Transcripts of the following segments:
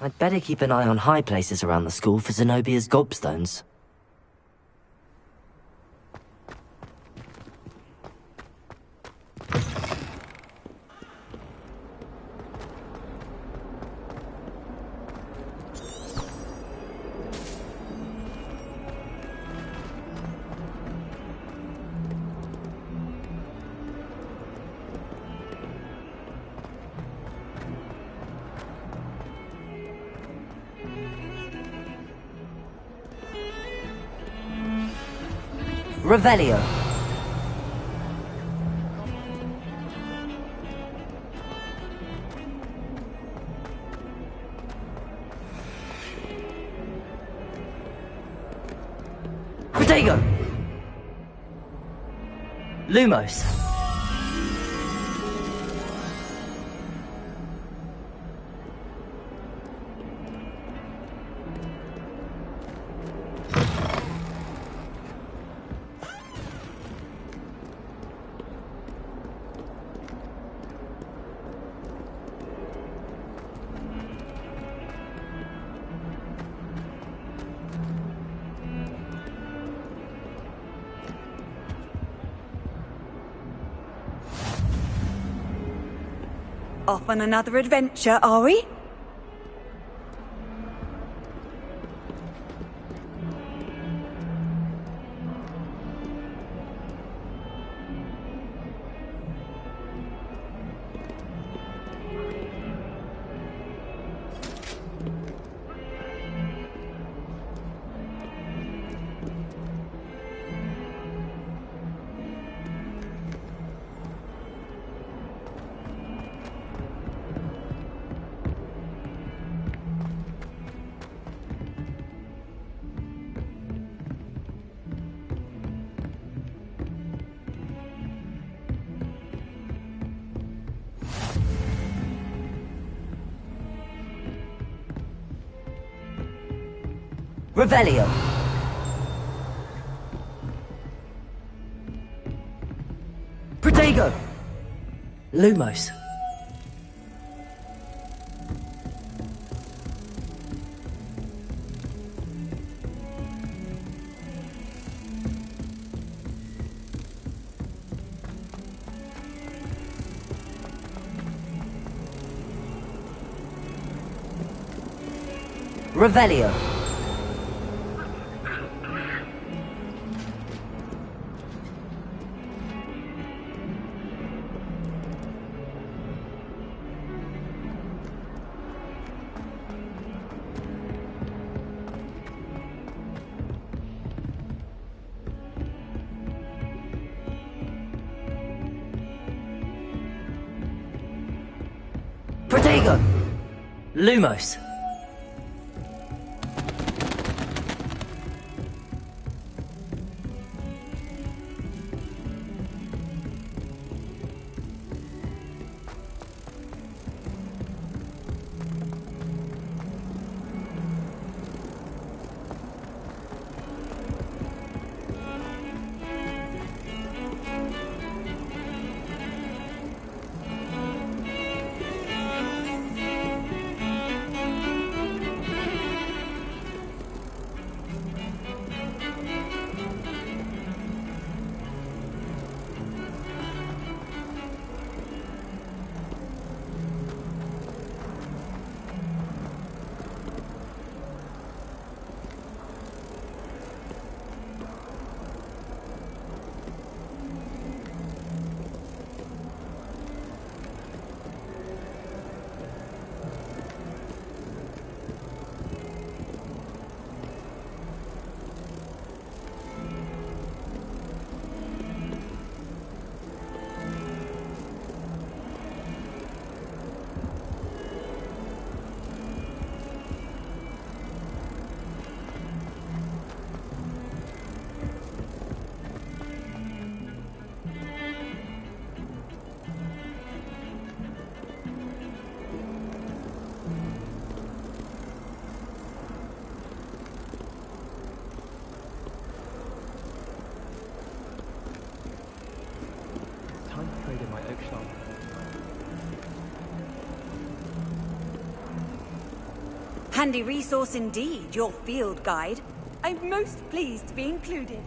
I'd better keep an eye on high places around the school for Zenobia's gobstones. Revelio. Protego. Lumos. Off on another adventure, are we? Revelio. Protego. Lumos. Revelio. Protego. Lumos. Handy resource indeed, your field guide. I'm most pleased to be included.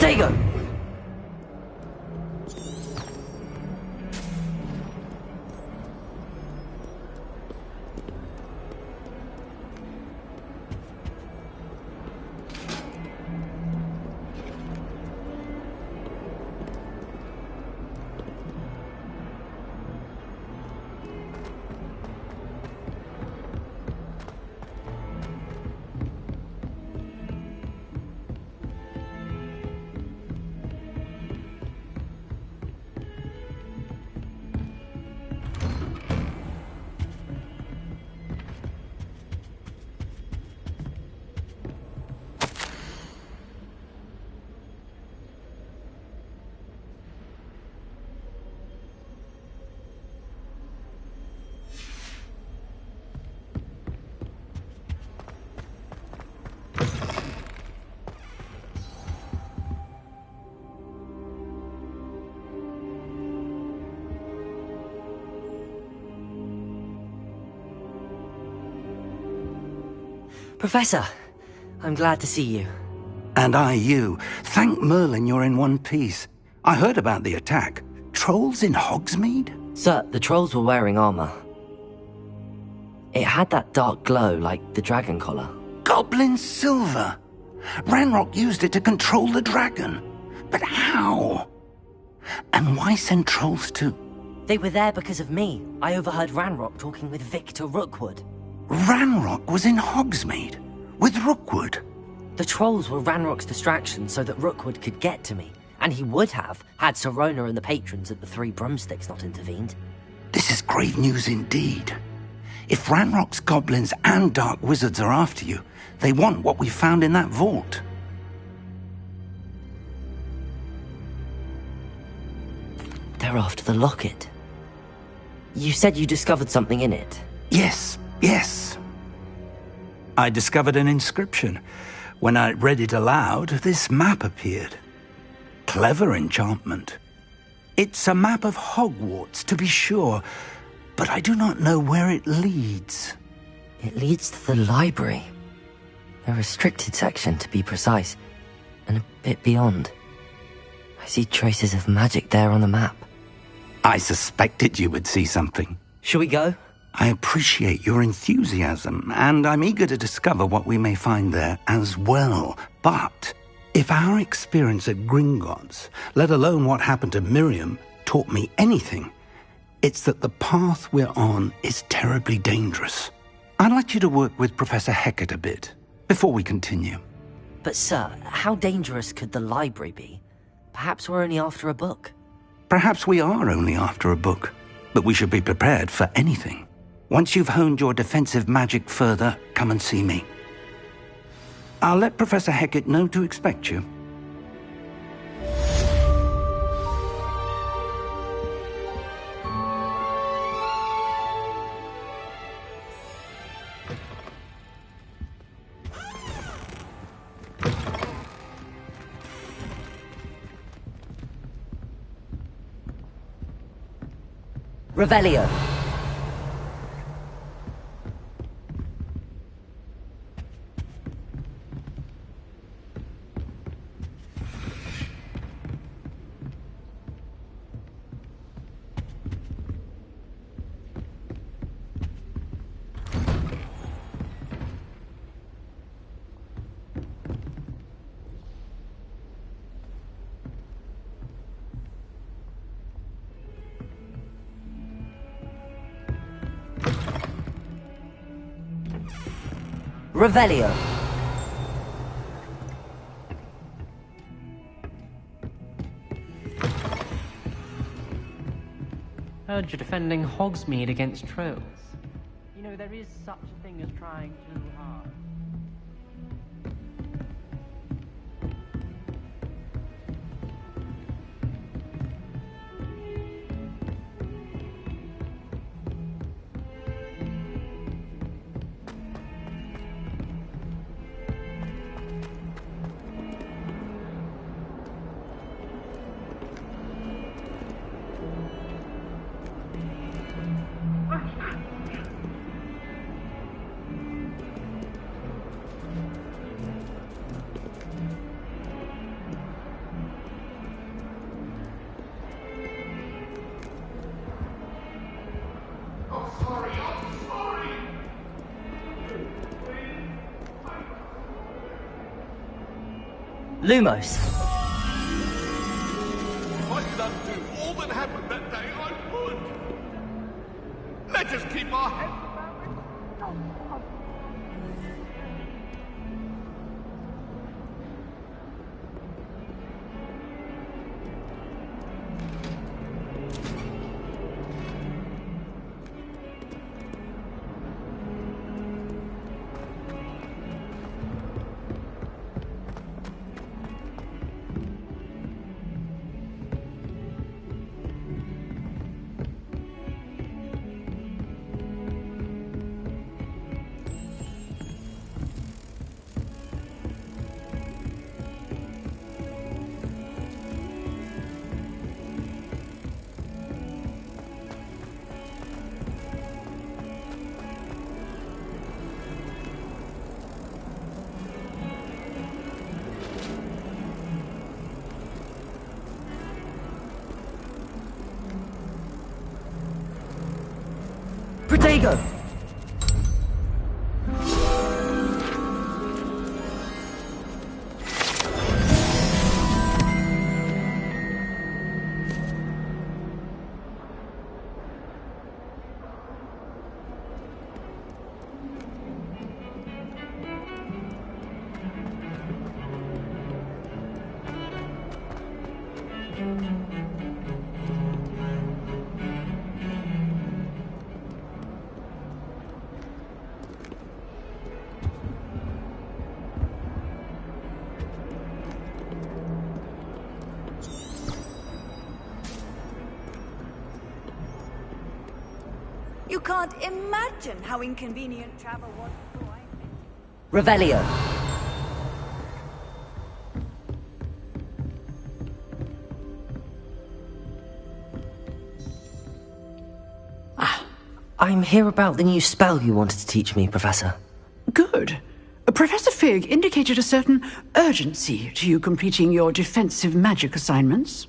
Potato! Professor, I'm glad to see you. And I you. Thank Merlin you're in one piece. I heard about the attack. Trolls in Hogsmeade? Sir, the trolls were wearing armor. It had that dark glow like the dragon collar. Goblin silver! Ranrock used it to control the dragon. But how? And why send trolls too? They were there because of me. I overheard Ranrock talking with Victor Rookwood. Ranrock was in Hogsmeade? With Rookwood? The trolls were Ranrock's distraction so that Rookwood could get to me. And he would have, had Sirona and the patrons at the Three Broomsticks not intervened. This is grave news indeed. If Ranrock's goblins and dark wizards are after you, they want what we found in that vault. They're after the locket. You said you discovered something in it. Yes. I discovered an inscription. When I read it aloud, this map appeared. Clever enchantment. It's a map of Hogwarts, to be sure, but I do not know where it leads. It leads to the library. A restricted section, to be precise, and a bit beyond. I see traces of magic there on the map. I suspected you would see something. Shall we go? I appreciate your enthusiasm, and I'm eager to discover what we may find there as well. But if our experience at Gringotts, let alone what happened to Miriam, taught me anything, it's that the path we're on is terribly dangerous. I'd like you to work with Professor Hecat a bit, before we continue. But sir, how dangerous could the library be? Perhaps we're only after a book. Perhaps we are only after a book, but we should be prepared for anything. Once you've honed your defensive magic further, come and see me. I'll let Professor Hecat know to expect you. Revelio. Revelio. Heard you're defending Hogsmeade against trolls. You know, there is such a thing as trying too hard. Lumos. I'd love to. All that happened that day, I would. Let us keep our heads about it. Protego! You can't imagine how inconvenient travel was before I met you. Revelio. I'm here about the new spell you wanted to teach me, Professor. Good. Professor Fig indicated a certain urgency to you completing your defensive magic assignments.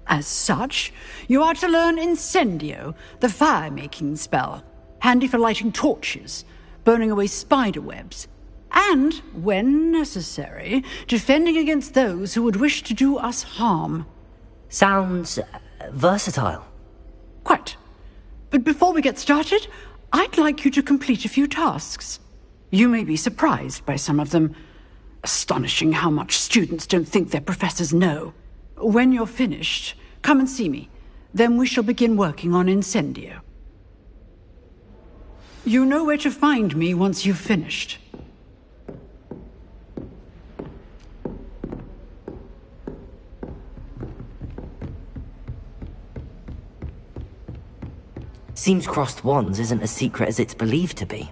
As such, you are to learn Incendio, the fire-making spell, handy for lighting torches, burning away spider webs, and, when necessary, defending against those who would wish to do us harm. Sounds versatile. Quite. But before we get started, I'd like you to complete a few tasks. You may be surprised by some of them. Astonishing how much students don't think their professors know. When you're finished, come and see me. Then we shall begin working on Incendio. You know where to find me once you've finished. Seems crossed wands isn't as secret as it's believed to be.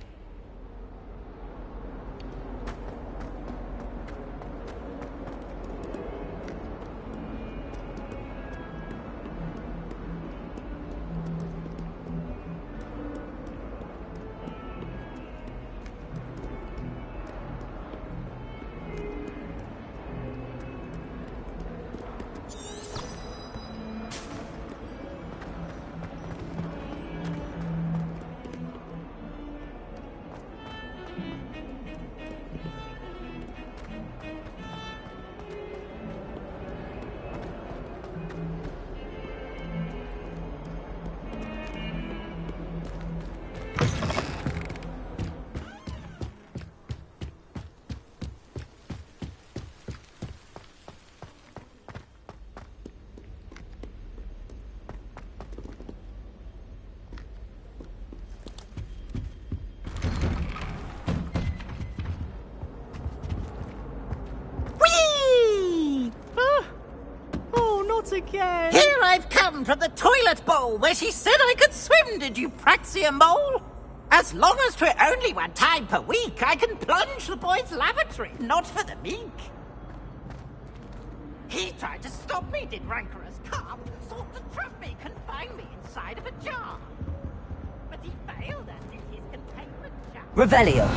Again. Here I've come from the toilet bowl where she said I could swim, did you praxia mole? As long as 'twere only one time per week, I can plunge the boy's lavatory, not for the meek. He tried to stop me, did rancorous carp, sought to trap me, confine me inside of a jar. But he failed us in his containment jar. Revelio.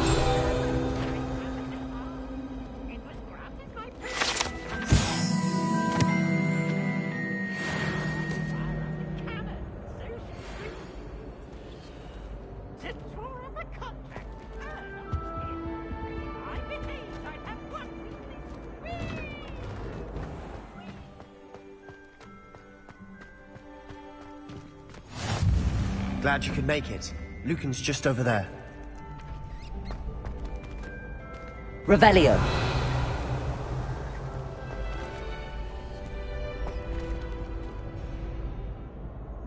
Glad you could make it. Lucan's just over there. Revelio.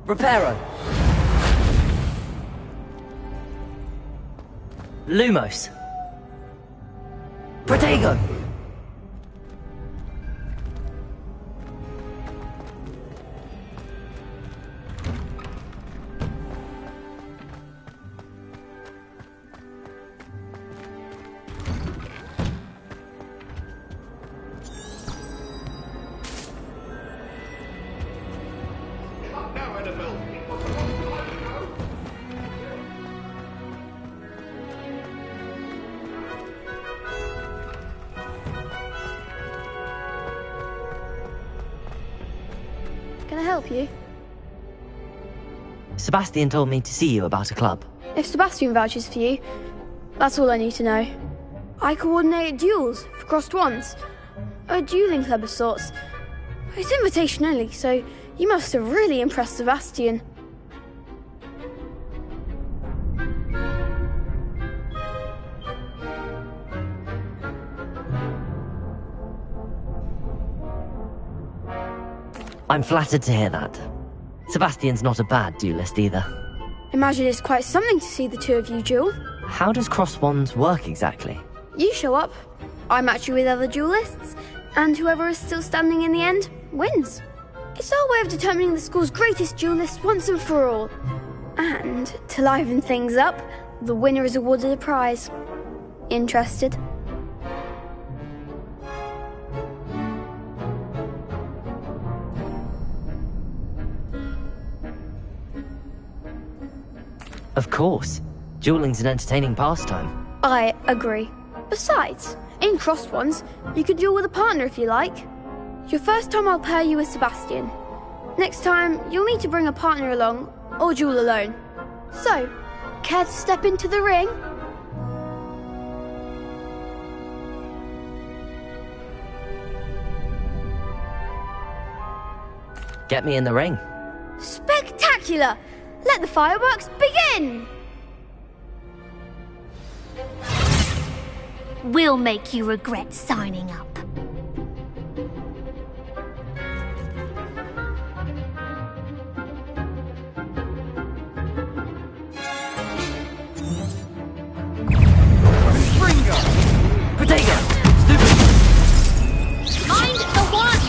Reparo. Lumos. Protego. Can I help you? Sebastian told me to see you about a club. If Sebastian vouches for you, that's all I need to know. I coordinate duels for crossed wands. A dueling club of sorts. It's invitation only, so you must have really impressed Sebastian. I'm flattered to hear that. Sebastian's not a bad duelist either. Imagine it's quite something to see the two of you duel. How does cross wands work exactly? You show up, I match you with other duelists, and whoever is still standing in the end wins. It's our way of determining the school's greatest duelist once and for all. And, to liven things up, the winner is awarded a prize. Interested? Of course. Dueling's an entertaining pastime. I agree. Besides, in crossed ones, you can duel with a partner if you like. Your first time I'll pair you with Sebastian. Next time, you'll need to bring a partner along, or duel alone. So, care to step into the ring? Get me in the ring. Spectacular! Let the fireworks begin! We'll make you regret signing up. Potato! Stupid! Mind the one!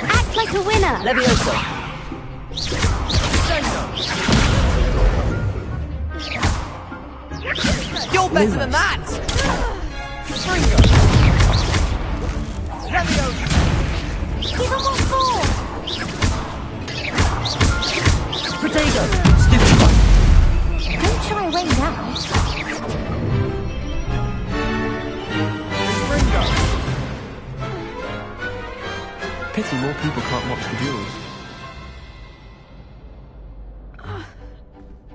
Act like a winner! Levioso! You're better than that! Give him what for! Potato! Stupid one! Don't shy away now. Pity more people can't watch the duels.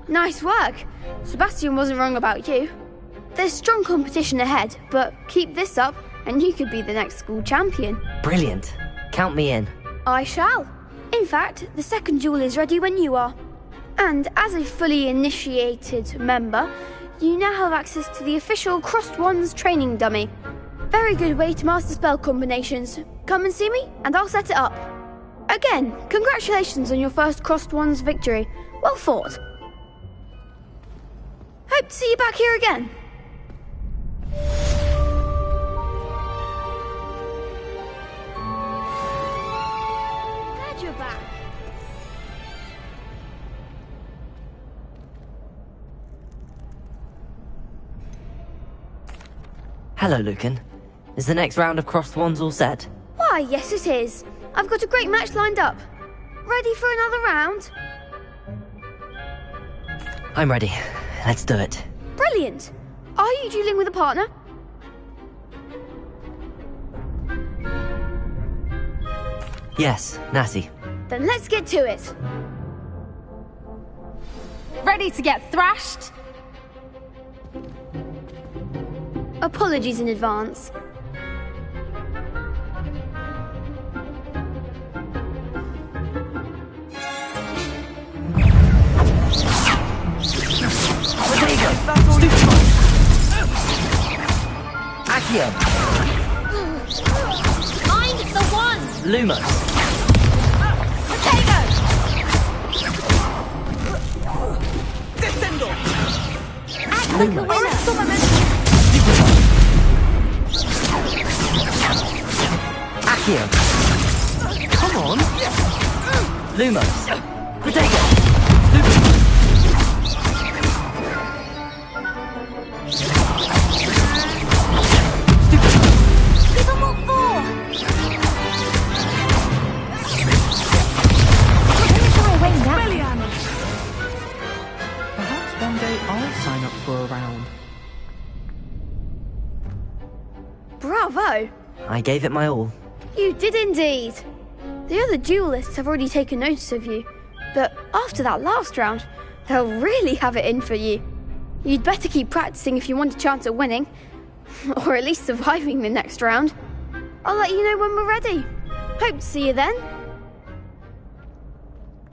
Nice work. Sebastian wasn't wrong about you. There's strong competition ahead, but keep this up and you could be the next school champion. Brilliant. Count me in. I shall. In fact, the second duel is ready when you are. And as a fully initiated member, you now have access to the official Crossed Wands training dummy. Very good way to master spell combinations. Come and see me and I'll set it up. Again, congratulations on your first Crossed Wands victory. Well fought. Hope to see you back here again. Glad you're back. Hello, Lucan. Is the next round of crossed wands all set? Why, yes it is. I've got a great match lined up. Ready for another round? I'm ready. Let's do it. Brilliant. Are you dueling with a partner? Yes, Natty. Then let's get to it. Ready to get thrashed? Apologies in advance. Accio! Mind the one! Lumos! Potato! Descendo! Act like a winner! Accio! Come on! Lumos! Potato! Give him what for! Don't shy away now. Perhaps one day I'll sign up for a round. Bravo! I gave it my all. You did indeed. The other duelists have already taken notice of you, but after that last round, they'll really have it in for you. You'd better keep practicing if you want a chance at winning, or at least surviving the next round. I'll let you know when we're ready. Hope to see you then.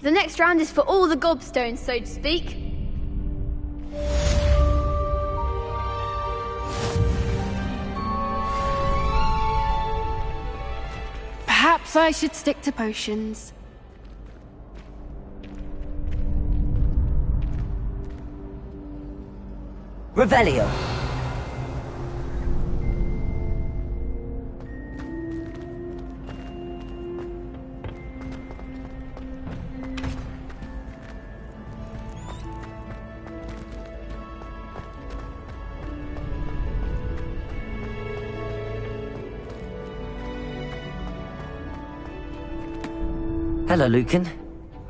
The next round is for all the gobstones, so to speak. Perhaps I should stick to potions. Revelio! Hello, Lucan.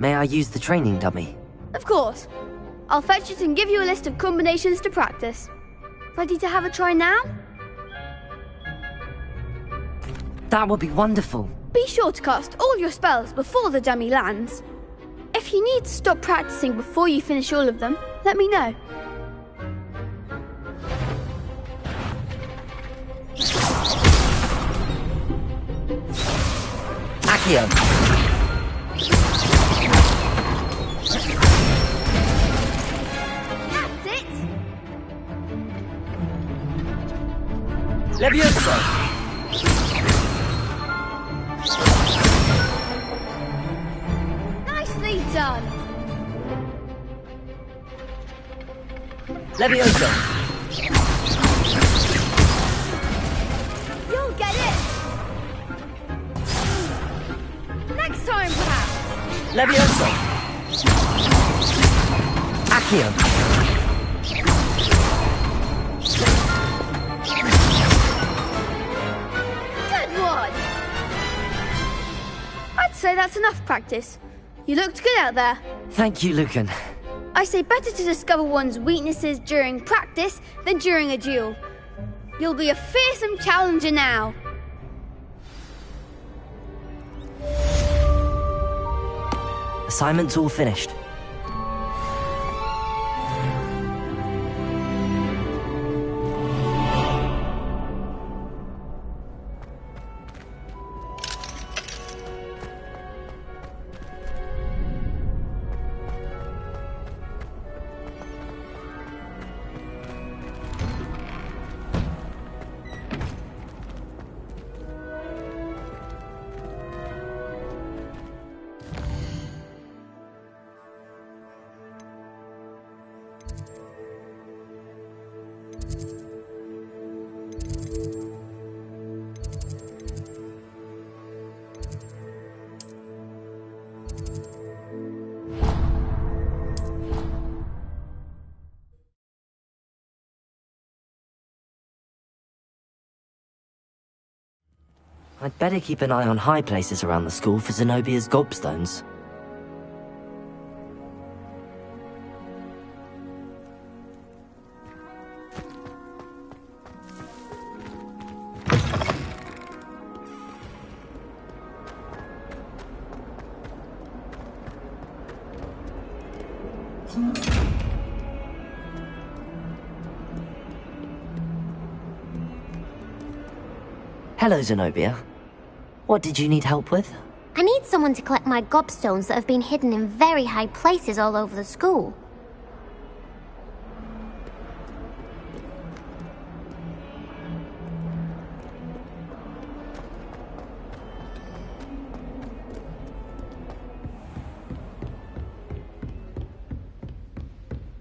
May I use the training dummy? Of course. I'll fetch it and give you a list of combinations to practice. Ready to have a try now? That would be wonderful. Be sure to cast all your spells before the dummy lands. If you need to stop practicing before you finish all of them, let me know. Accio! That's it! Levioso! Nicely done! Levioso! You'll get it! Next time, perhaps! Levioso! Accio! Good one! I'd say that's enough practice. You looked good out there. Thank you, Lucan. I say better to discover one's weaknesses during practice than during a duel. You'll be a fearsome challenger now. Assignment's all finished. I'd better keep an eye on high places around the school for Zenobia's gobstones. Hello, Zenobia. What did you need help with? I need someone to collect my gobstones that have been hidden in very high places all over the school.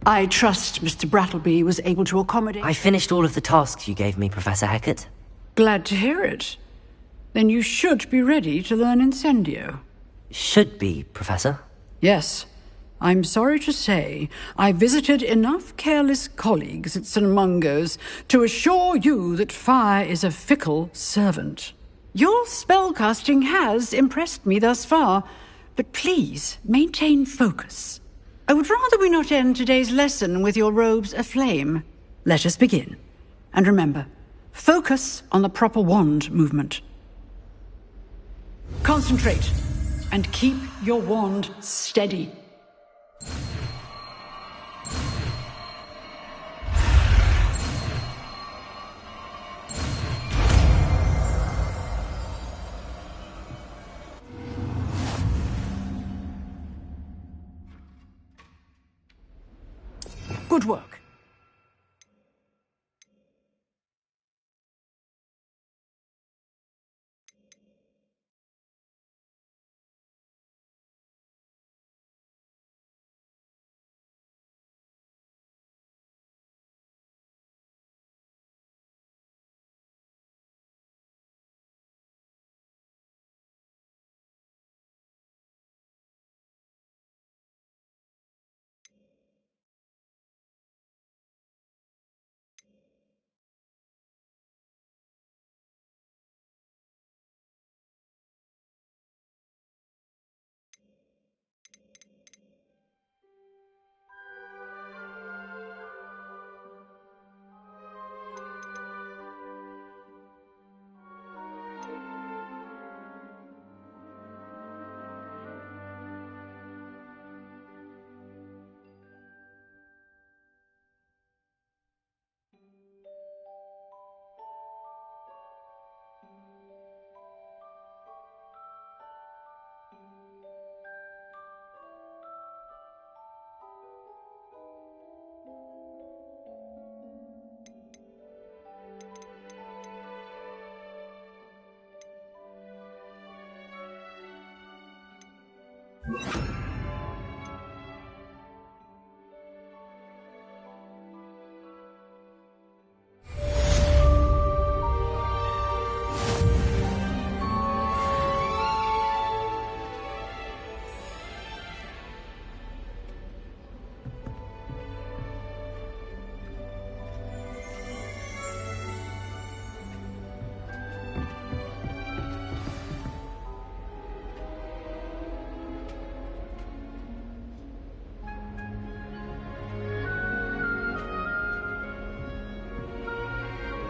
I trust Mr. Brattleby was able to accommodate... I finished all of the tasks you gave me, Professor Hecat. Glad to hear it. Then you should be ready to learn Incendio. Should be, Professor. Yes. I'm sorry to say, I visited enough careless colleagues at St. Mungo's to assure you that fire is a fickle servant. Your spellcasting has impressed me thus far, but please maintain focus. I would rather we not end today's lesson with your robes aflame. Let us begin. And remember, focus on the proper wand movement. Concentrate, and keep your wand steady. Good work.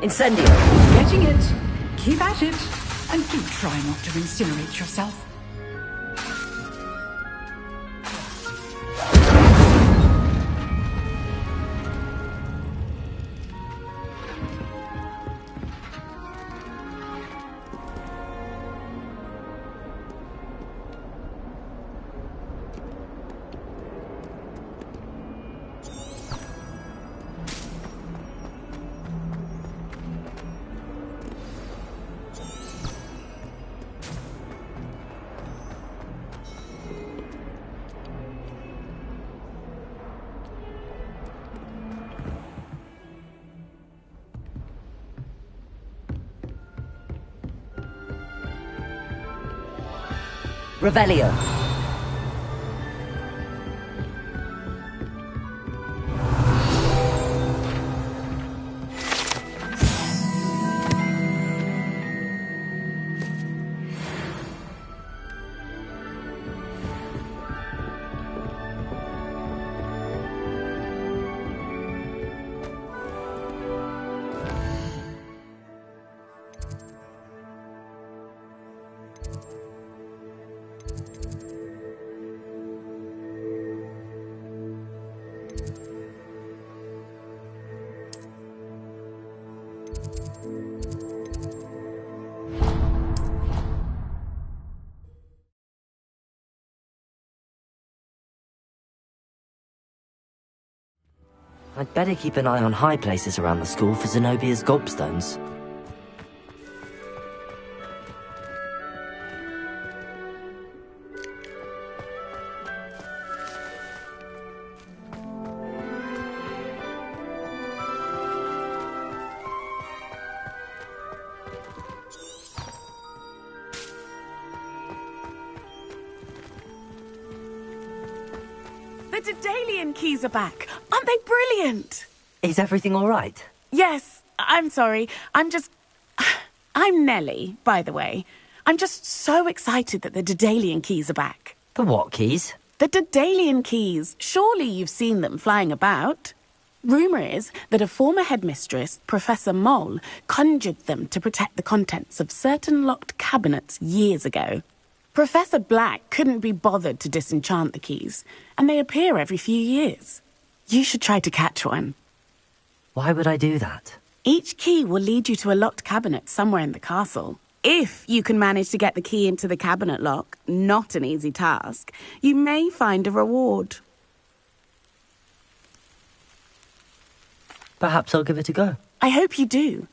Incendio! Getting it. Keep at it. And do try not to incinerate yourself. Revelio. I'd better keep an eye on high places around the school for Zenobia's gobstones. The Daedalian keys are back. Aren't they brilliant? Is everything all right? Yes. I'm sorry. I'm Nellie, by the way. I'm just so excited that the Daedalian keys are back. The what keys? The Daedalian keys. Surely you've seen them flying about. Rumour is that a former headmistress, Professor Mole, conjured them to protect the contents of certain locked cabinets years ago. Professor Black couldn't be bothered to disenchant the keys, and they appear every few years. You should try to catch one. Why would I do that? Each key will lead you to a locked cabinet somewhere in the castle. If you can manage to get the key into the cabinet lock, not an easy task, you may find a reward. Perhaps I'll give it a go. I hope you do.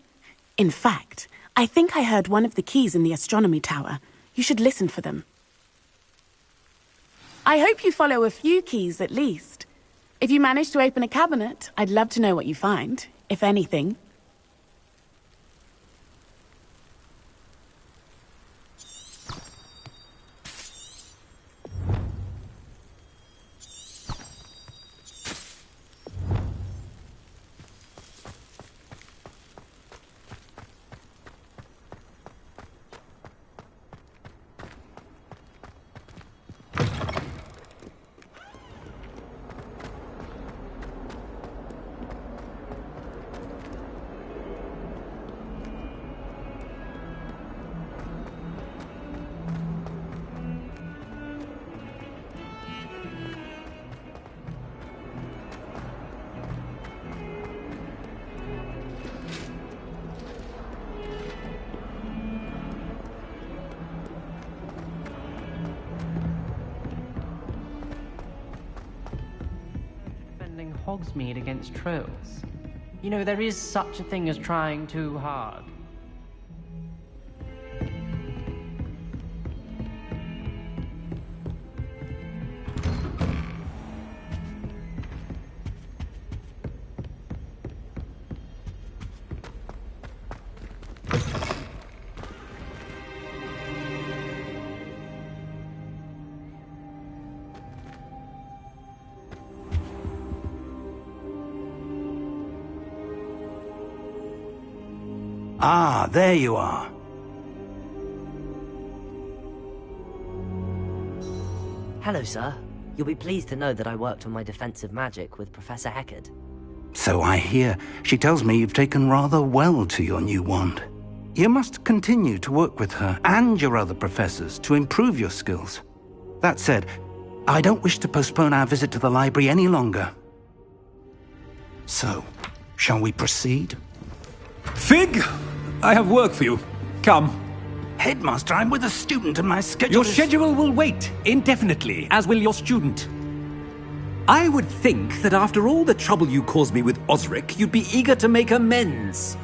In fact, I think I heard one of the keys in the astronomy tower. You should listen for them. I hope you follow a few keys at least. If you manage to open a cabinet, I'd love to know what you find, if anything. Hogsmeade against trolls. You know, there is such a thing as trying too hard. Ah, there you are. Hello, sir. You'll be pleased to know that I worked on my defensive magic with Professor Heckard. So I hear. She tells me you've taken rather well to your new wand. You must continue to work with her and your other professors to improve your skills. That said, I don't wish to postpone our visit to the library any longer. So, shall we proceed? Fig! I have work for you. Come. Headmaster, I'm with a student and my schedule Your schedule will wait indefinitely, as will your student. I would think that after all the trouble you caused me with Osric, you'd be eager to make amends.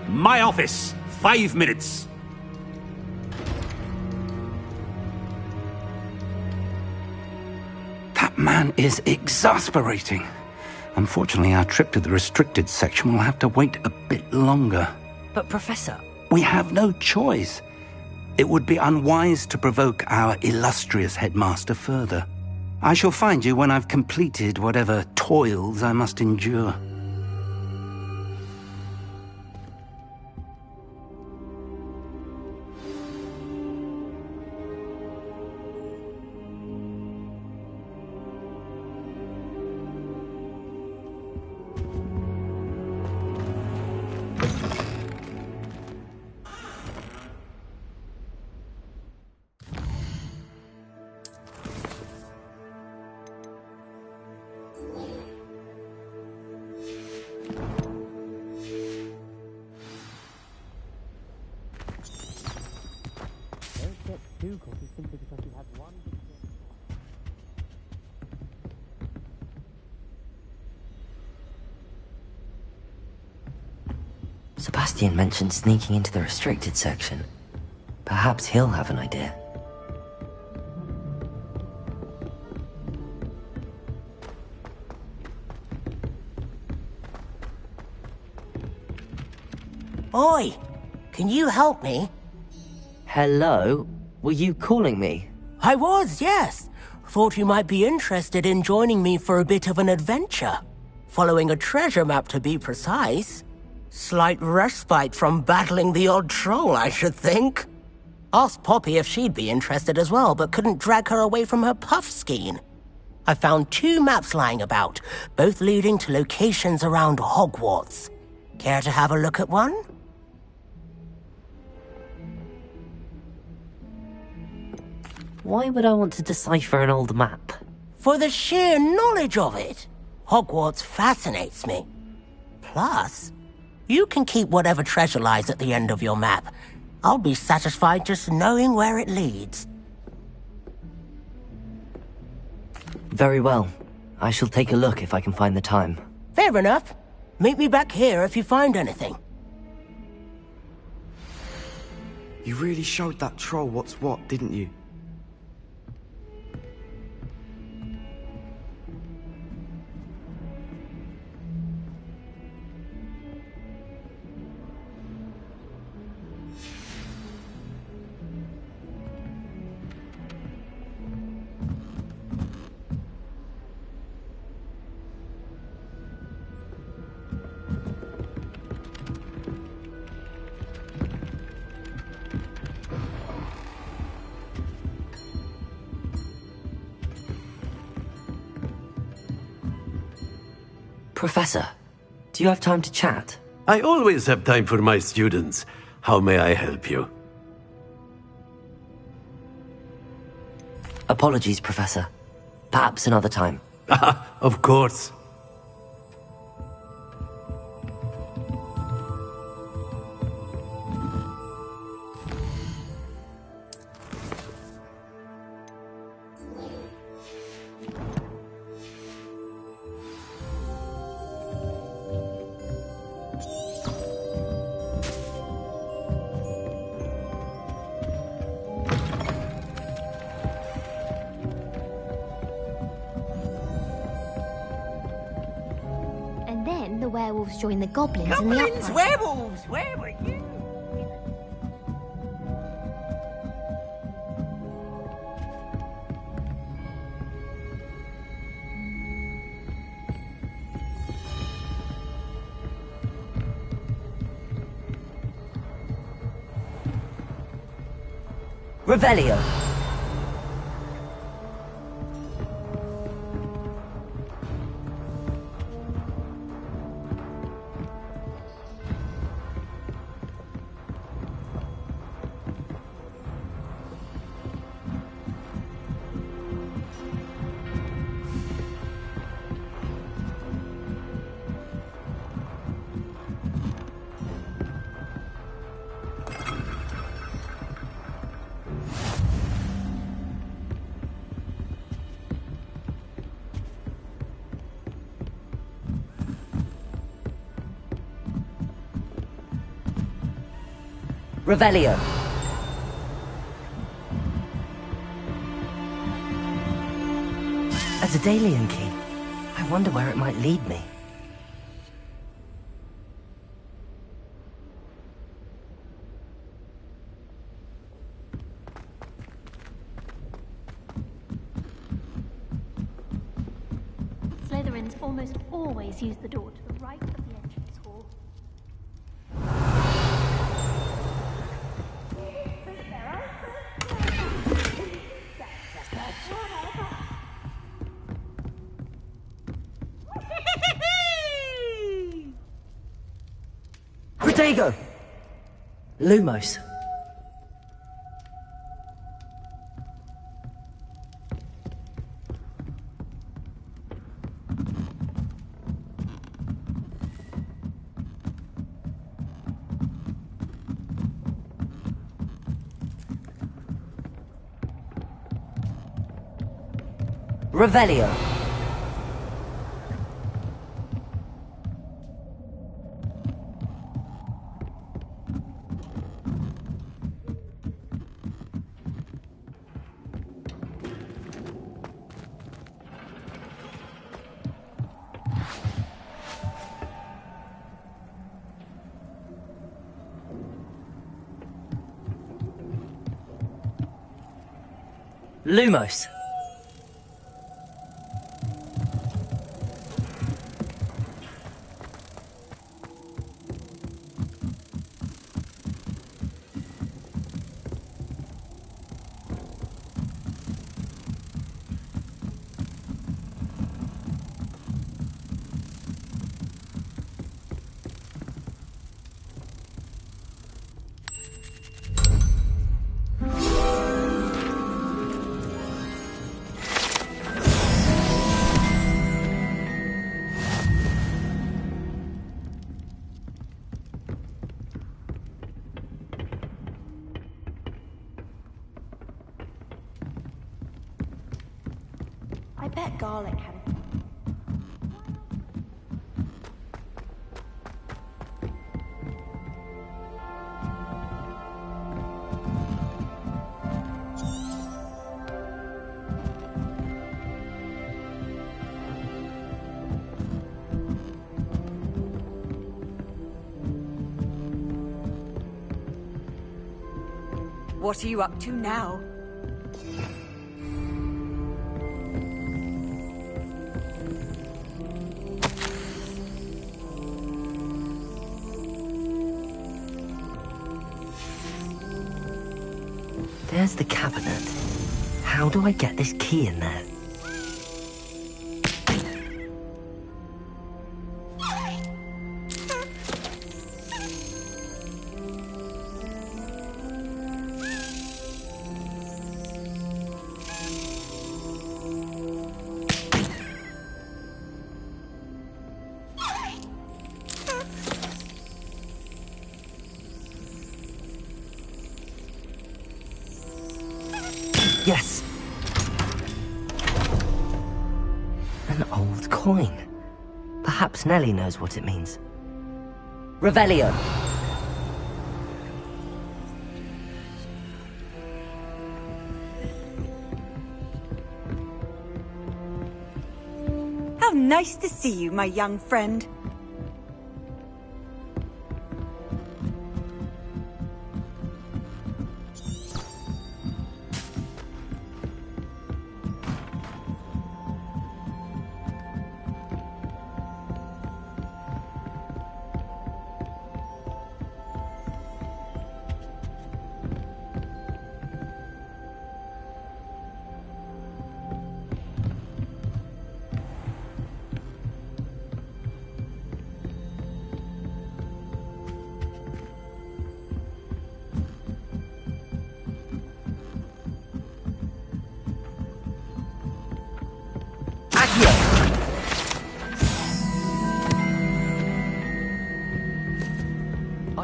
My office, 5 minutes. That man is exasperating. Unfortunately, our trip to the restricted section will have to wait a bit longer. But, Professor... We have no choice. It would be unwise to provoke our illustrious headmaster further. I shall find you when I've completed whatever toils I must endure. Sebastian mentioned sneaking into the restricted section. Perhaps he'll have an idea. Oi! Can you help me? Hello? Were you calling me? I was, yes. Thought you might be interested in joining me for a bit of an adventure. Following a treasure map, to be precise. Slight respite from battling the odd troll, I should think. Asked Poppy if she'd be interested as well, but couldn't drag her away from her puff skein. I found 2 maps lying about, both leading to locations around Hogwarts. Care to have a look at one? Why would I want to decipher an old map? For the sheer knowledge of it. Hogwarts fascinates me. Plus, you can keep whatever treasure lies at the end of your map. I'll be satisfied just knowing where it leads. Very well. I shall take a look if I can find the time. Fair enough. Meet me back here if you find anything. You really showed that troll what's what, didn't you? Professor, do you have time to chat? I always have time for my students. How may I help you? Apologies, Professor. Perhaps another time. Of course. The werewolves joined the goblins in the Goblins, uprising. werewolves, where were you? Revelio. Revelio. A Daedalian key. I wonder where it might lead me. Slytherins almost always use the door to the right of the entrance hall. Protego! Lumos. Revelio. Lumos. I bet Garlic had a... What are you up to now? There's the cabinet. How do I get this key in there? Yes! An old coin. Perhaps Nellie knows what it means. Revelio! How nice to see you, my young friend.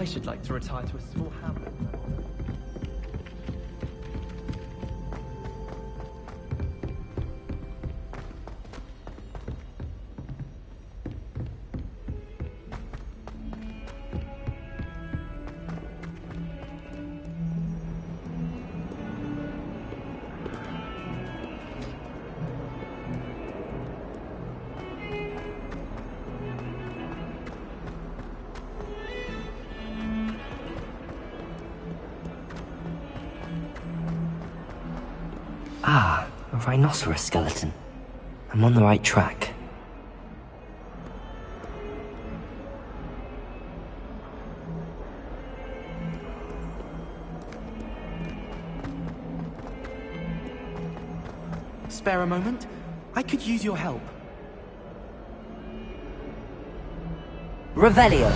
I should like to retire to a small hamlet. Ah, a rhinoceros skeleton. I'm on the right track. Spare a moment? I could use your help. Revelio.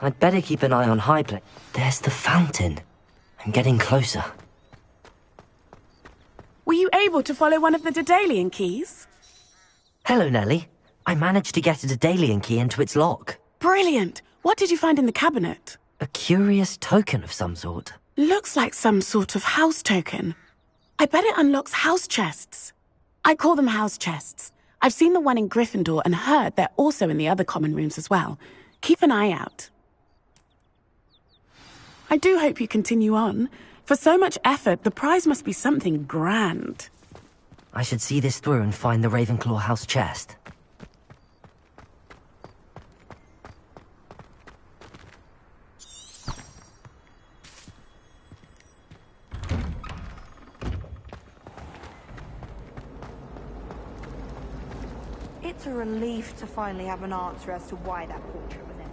I'd better keep an eye on high place. There's the fountain. I'm getting closer. Were you able to follow one of the Daedalian keys? Hello, Nellie. I managed to get a Daedalian key into its lock. Brilliant! What did you find in the cabinet? A curious token of some sort. Looks like some sort of house token. I bet it unlocks house chests. I call them house chests. I've seen the one in Gryffindor and heard they're also in the other common rooms as well. Keep an eye out. I do hope you continue on. For so much effort, the prize must be something grand. I should see this through and find the Ravenclaw house chest. It's a relief to finally have an answer as to why that portrait was empty.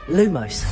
Lumos.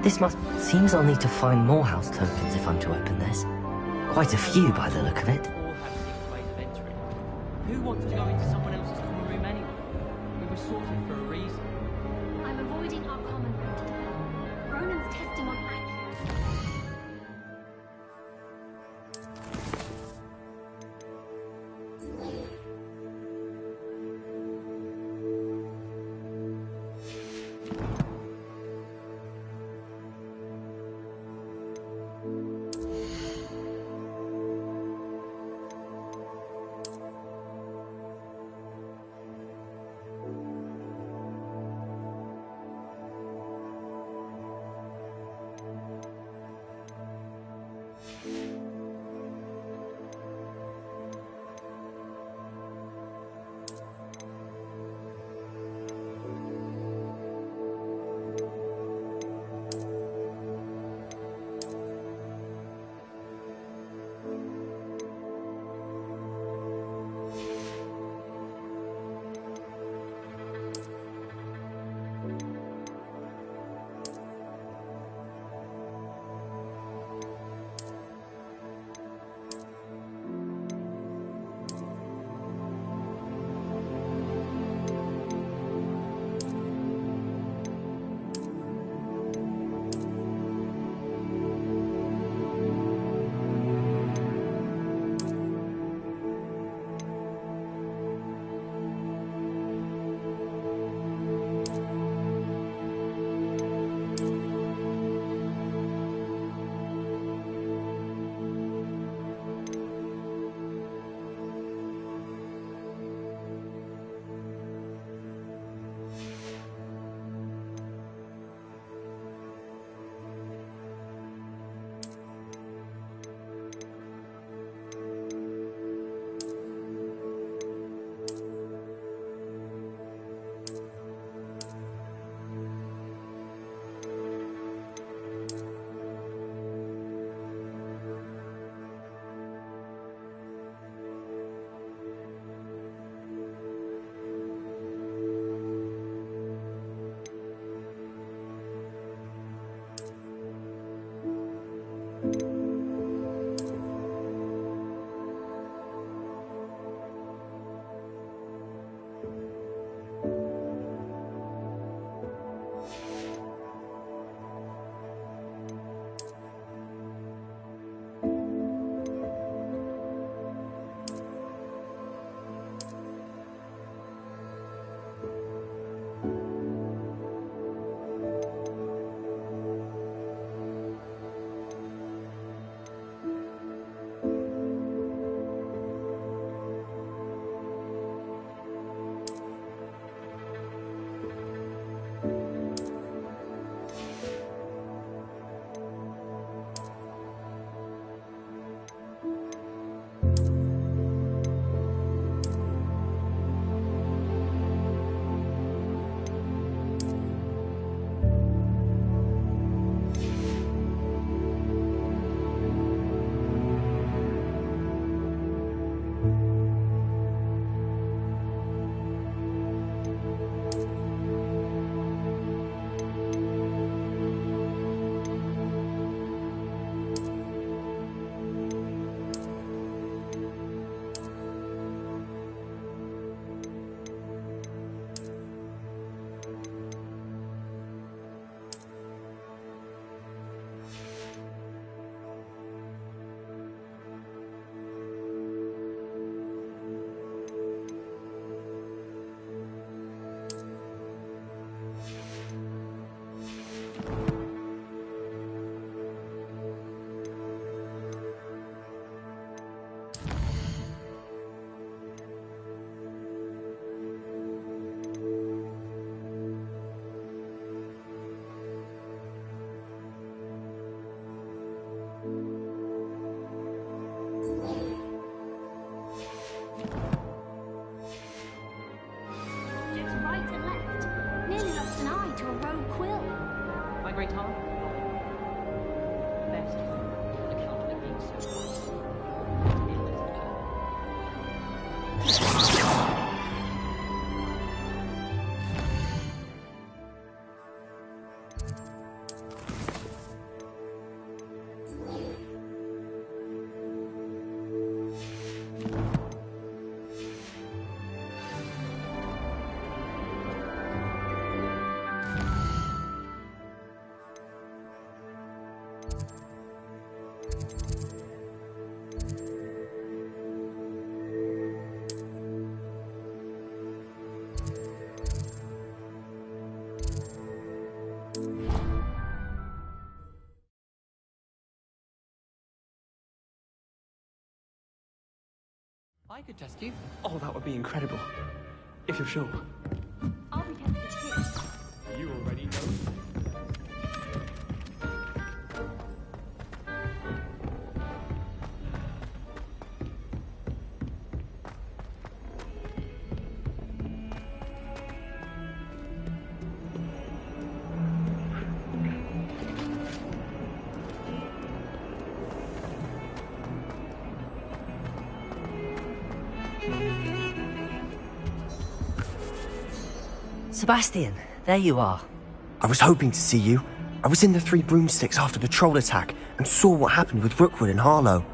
Seems I'll need to find more house tokens if I'm to open this. Quite a few by the look of it. All have different ways of entering. Who wants to go into someone else's common room anyway? We were sorted for a reason. I'm avoiding our common room today. Ronan's testing on accuracy. I could test you. Oh, that would be incredible. If you're sure. I'll be tested too. You already know. Sebastian, there you are. I was hoping to see you. I was in the Three Broomsticks after the troll attack and saw what happened with Rookwood and Harlow.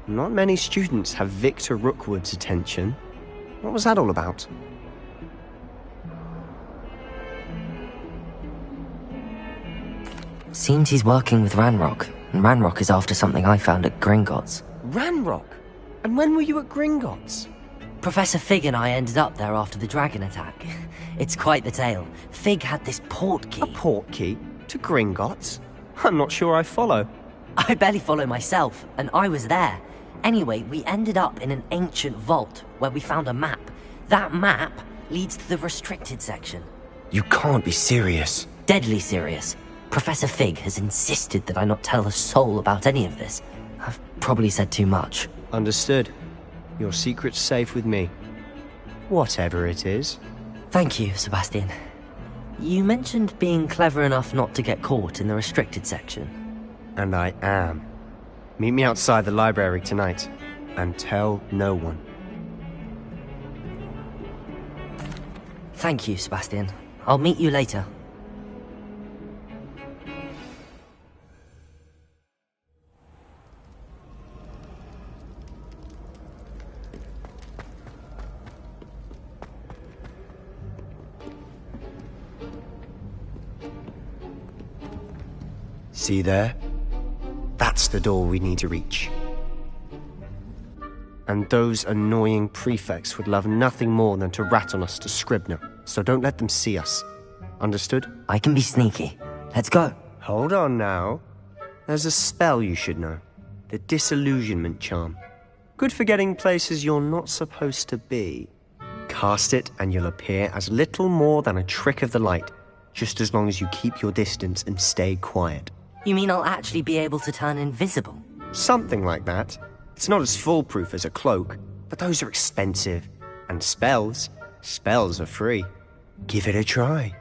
Not many students have Victor Rookwood's attention. What was that all about? Seems he's working with Ranrock, and Ranrock is after something I found at Gringotts. Ranrock? And when were you at Gringotts? Professor Fig and I ended up there after the dragon attack. It's quite the tale. Fig had this port key. A port key? To Gringotts? I'm not sure I follow. I barely follow myself, and I was there. Anyway, we ended up in an ancient vault where we found a map. That map leads to the restricted section. You can't be serious. Deadly serious. Professor Fig has insisted that I not tell a soul about any of this. I've probably said too much. Understood. Your secret's safe with me. Whatever it is. Thank you, Sebastian. You mentioned being clever enough not to get caught in the restricted section. And I am. Meet me outside the library tonight, and tell no one. Thank you, Sebastian. I'll meet you later. See there? That's the door we need to reach. And those annoying prefects would love nothing more than to rat on us to Scribner, so don't let them see us. Understood? I can be sneaky. Let's go. Hold on now. There's a spell you should know. The Disillusionment Charm. Good for getting places you're not supposed to be. Cast it and you'll appear as little more than a trick of the light, just as long as you keep your distance and stay quiet. You mean I'll actually be able to turn invisible? Something like that. It's not as foolproof as a cloak, but those are expensive. And spells are free. Give it a try.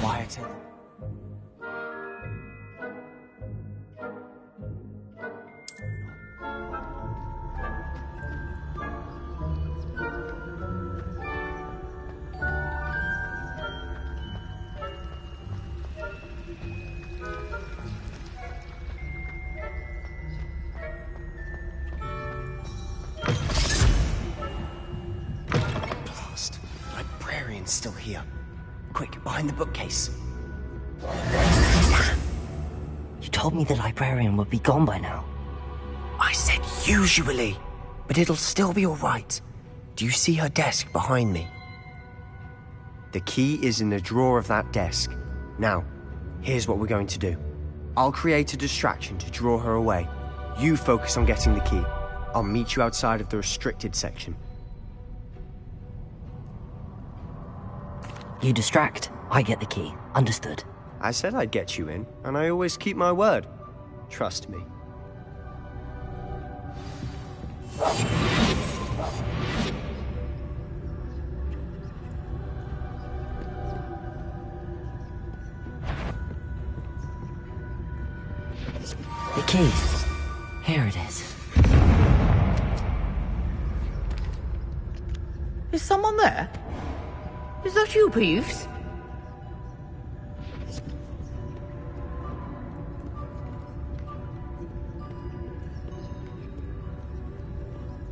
quieter. Blast. The librarian's still here. Quick, behind the bookcase. You told me the librarian would be gone by now. I said usually, but it'll still be alright. Do you see her desk behind me? The key is in the drawer of that desk. Now, here's what we're going to do. I'll create a distraction to draw her away. You focus on getting the key. I'll meet you outside of the restricted section. You distract, I get the key. Understood. I said I'd get you in, and I always keep my word. Trust me. The key. Here it is. Is someone there? Is that you, Peeves?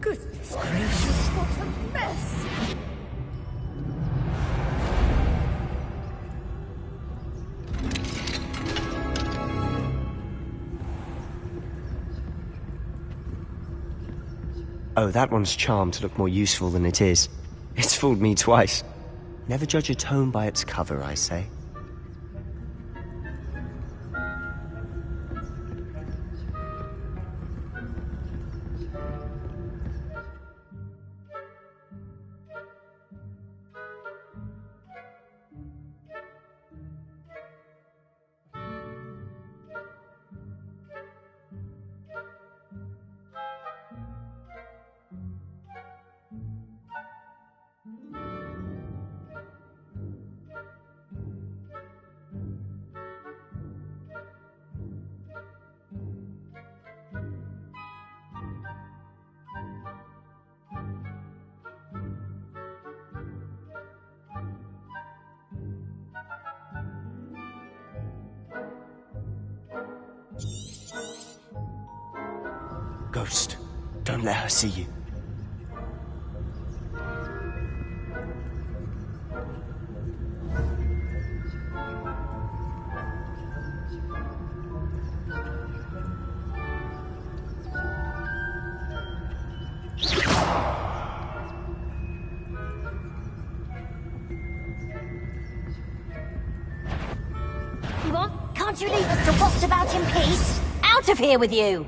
Goodness gracious, what a mess! Oh, that one's charmed to look more useful than it is. It's fooled me twice. Never judge a tome by its cover, I say. Ghost, don't let her see you. What? Can't you leave us to waft about in peace? Out of here with you!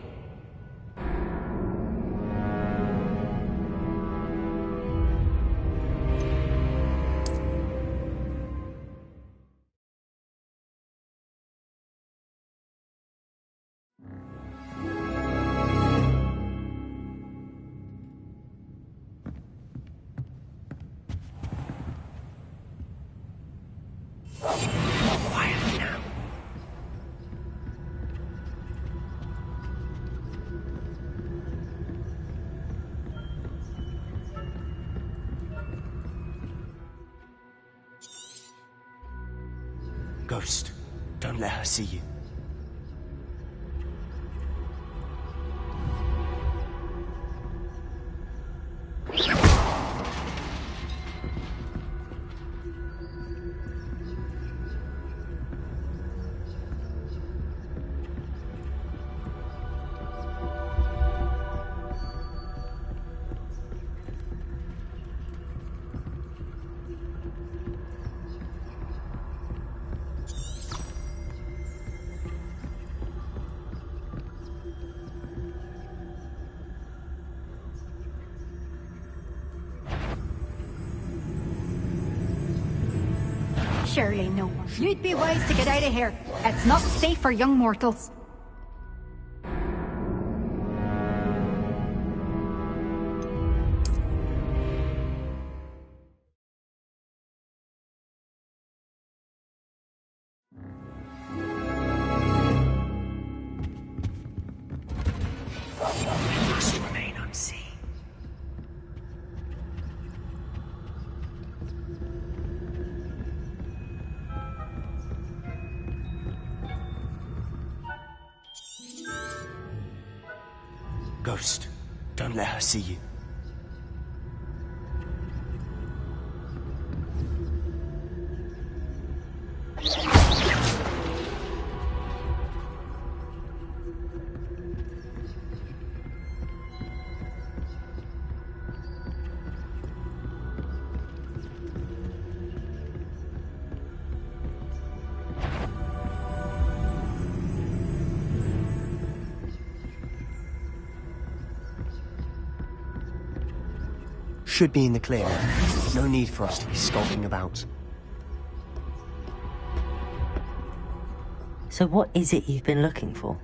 Quietly now. Ghost, don't let her see you. Surely no. You'd be wise to get out of here. It's not safe for young mortals. Ghost, don't let her see you. Should be in the clear. No need for us to be skulking about. So what is it you've been looking for?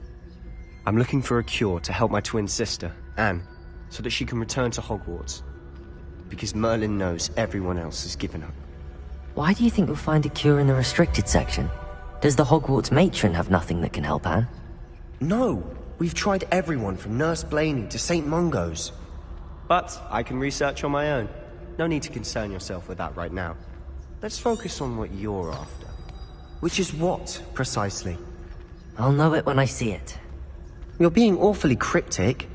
I'm looking for a cure to help my twin sister, Anne, so that she can return to Hogwarts. Because Merlin knows everyone else has given up. Why do you think you'll find a cure in the restricted section? Does the Hogwarts matron have nothing that can help Anne? No! We've tried everyone from Nurse Blaney to St. Mungo's. But I can research on my own. No need to concern yourself with that right now. Let's focus on what you're after. Which is what, precisely? I'll know it when I see it. You're being awfully cryptic.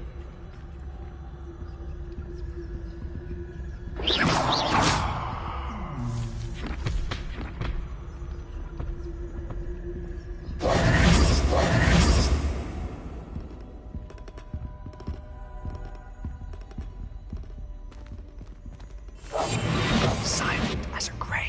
Silent as a grave.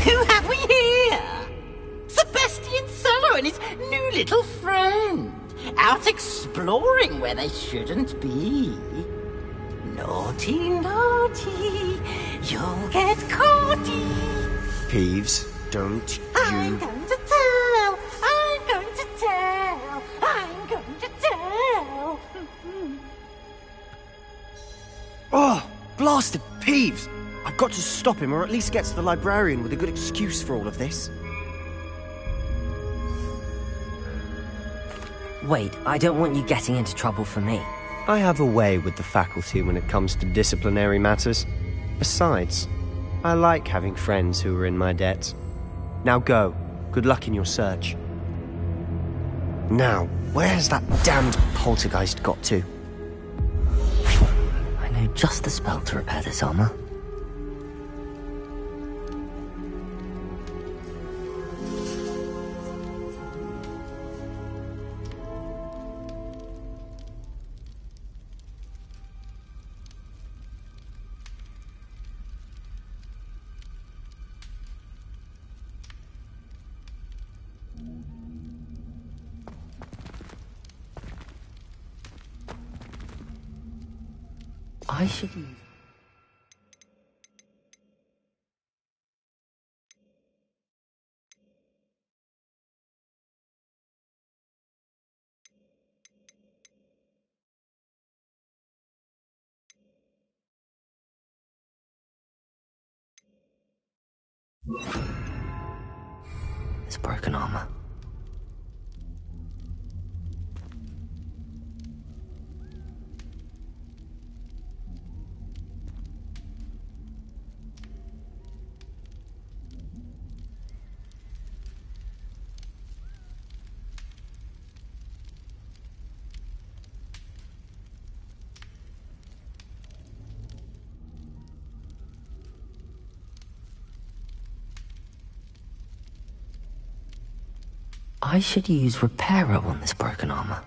Who have we here? Sebastian Sallow and his new little friend. Out exploring where they shouldn't be. Naughty, naughty, you'll get caughty. Peeves, don't I'm you... going to tell, I'm going to tell, I'm going to tell. Oh, blasted Peeves! I've got to stop him, or at least get to the librarian with a good excuse for all of this. Wait, I don't want you getting into trouble for me. I have a way with the faculty when it comes to disciplinary matters. Besides, I like having friends who are in my debt. Now go. Good luck in your search. Now, where's that damned poltergeist got to? I know just the spell to repair this armor. I should use... It's broken armor. I should use Reparo on this broken armor.